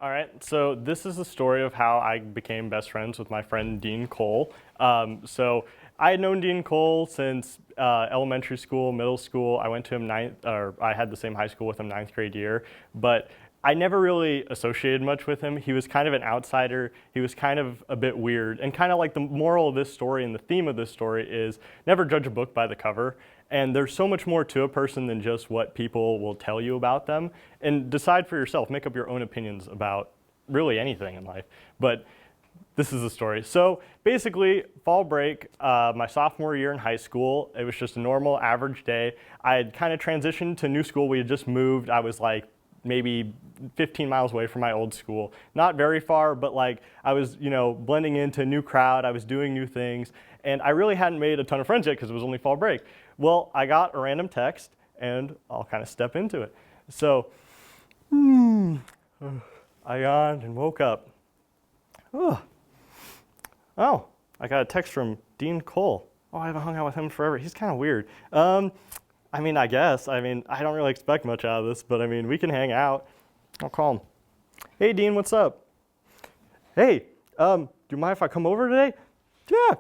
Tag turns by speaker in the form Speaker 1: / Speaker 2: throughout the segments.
Speaker 1: All right, so this is the story of how I became best friends with my friend Dean Cole. So I had known Dean Cole since elementary school, middle school. I went to him I had the same high school with him ninth grade year, but I never really associated much with him. He was kind of an outsider. He was kind of a bit weird, and kind of like the moral of this story and the theme of this story is never judge a book by the cover. And there's so much more to a person than just what people will tell you about them. And decide for yourself, make up your own opinions about really anything in life. But this is the story. So basically, fall break, my sophomore year in high school, it was just a normal average day. I had kind of transitioned to new school. We had just moved. I was like maybe 15 miles away from my old school. Not very far, but like I was, blending into a new crowd. I was doing new things. And I really hadn't made a ton of friends yet because it was only fall break. Well, I got a random text, and I'll kind of step into it. So, I yawned and woke up. Oh, I got a text from Dean Cole. Oh, I haven't hung out with him forever. He's kind of weird. I guess. I don't really expect much out of this, but we can hang out. I'll call him. Hey, Dean, what's up? Hey, do you mind if I come over today?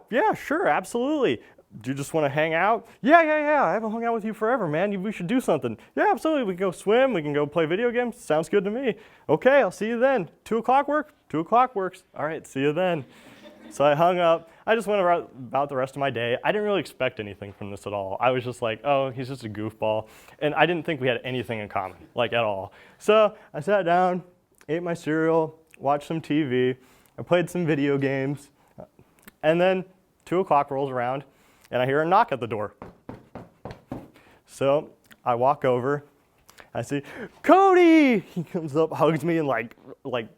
Speaker 1: Yeah, sure, absolutely. Do you just want to hang out? Yeah. I haven't hung out with you forever, man. We should do something. Yeah, absolutely. We can go swim. We can go play video games. Sounds good to me. Okay, I'll see you then. 2 o'clock work? 2 o'clock works. All right, see you then. So I hung up. I just went about the rest of my day. I didn't really expect anything from this at all. I was just like, oh, he's just a goofball. And I didn't think we had anything in common, like at all. So I sat down, ate my cereal, watched some TV. I played some video games. And then 2 o'clock rolls around, and I hear a knock at the door. So I walk over. I see, Kody! He comes up, hugs me, and like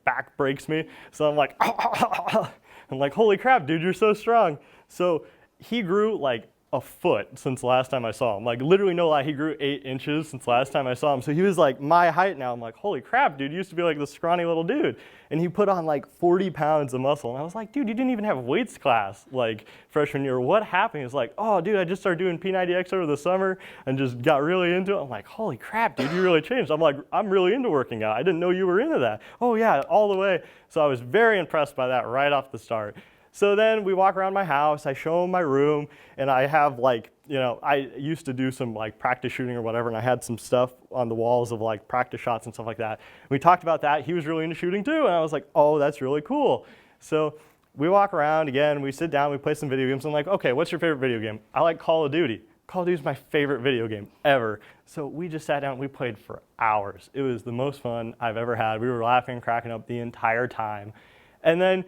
Speaker 1: back breaks me. So I'm like, I'm like, holy crap, dude, you're so strong. So he grew like a foot since the last time I saw him. Like literally no lie, he grew 8 inches since the last time I saw him. So he was like my height now. I'm like, holy crap, dude, you used to be like this scrawny little dude. And he put on like 40 pounds of muscle. And I was like, dude, you didn't even have weights class like freshman year. What happened? He was like, oh, dude, I just started doing P90X over the summer and just got really into it. I'm like, holy crap, dude, you really changed. I'm like, I'm really into working out. I didn't know you were into that. Oh yeah, all the way. So I was very impressed by that right off the start. So then we walk around my house, I show him my room, and I have like, I used to do some like practice shooting or whatever, and I had some stuff on the walls of like practice shots and stuff like that. We talked about that. He was really into shooting too, and I was like, oh, that's really cool. So we walk around again, we sit down, we play some video games. I'm like, okay, what's your favorite video game? I like Call of Duty. Call of Duty is my favorite video game ever. So we just sat down and we played for hours. It was the most fun I've ever had. We were laughing and cracking up the entire time. And then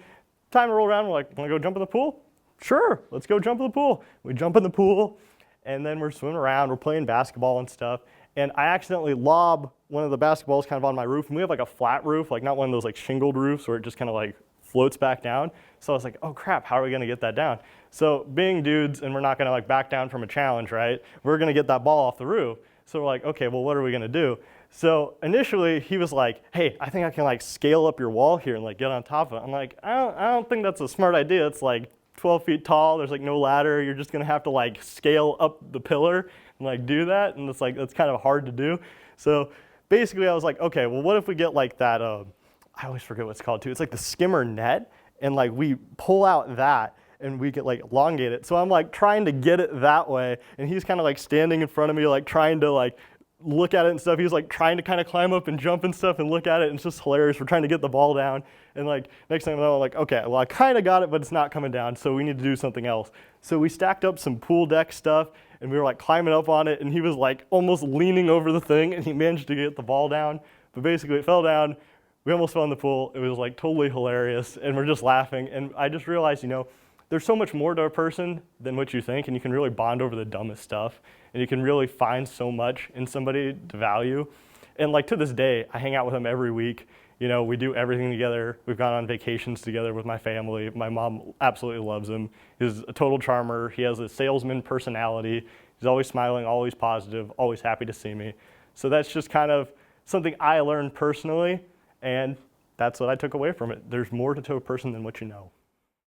Speaker 1: time to roll around, we're like, wanna go jump in the pool? Sure, let's go jump in the pool. We jump in the pool, and then we're swimming around, we're playing basketball and stuff, and I accidentally lob one of the basketballs kind of on my roof, and we have like a flat roof, like not one of those like shingled roofs where it just kind of like floats back down. So I was like, oh crap, how are we gonna get that down? So being dudes, and we're not gonna like back down from a challenge, right? We're gonna get that ball off the roof. So we're like, okay, well, what are we gonna do? So initially he was like, hey, I think I can like scale up your wall here and like get on top of it. I'm like, I don't think that's a smart idea. It's like 12 feet tall, there's like no ladder. You're just gonna have to like scale up the pillar and like do that. And it's like, that's kind of hard to do. So basically I was like, okay, well, what if we get like that, I always forget what it's called too. It's like the skimmer net, and like we pull out that and we could like elongate it. So I'm like trying to get it that way, and he's kind of like standing in front of me, like trying to like look at it and stuff. He was like trying to kind of climb up and jump and stuff and look at it, and it's just hilarious. We're trying to get the ball down, and like next thing I know, I'm like, okay, well I kind of got it, but it's not coming down, so we need to do something else. So we stacked up some pool deck stuff, and we were like climbing up on it, and he was like almost leaning over the thing, and he managed to get the ball down, but basically it fell down. We almost fell in the pool. It was like totally hilarious, and we're just laughing, and I just realized, there's so much more to a person than what you think, and you can really bond over the dumbest stuff, and you can really find so much in somebody to value. And like to this day, I hang out with him every week. We do everything together. We've gone on vacations together with my family. My mom absolutely loves him. He's a total charmer. He has a salesman personality. He's always smiling, always positive, always happy to see me. So that's just kind of something I learned personally, and that's what I took away from it. There's more to a person than what you know.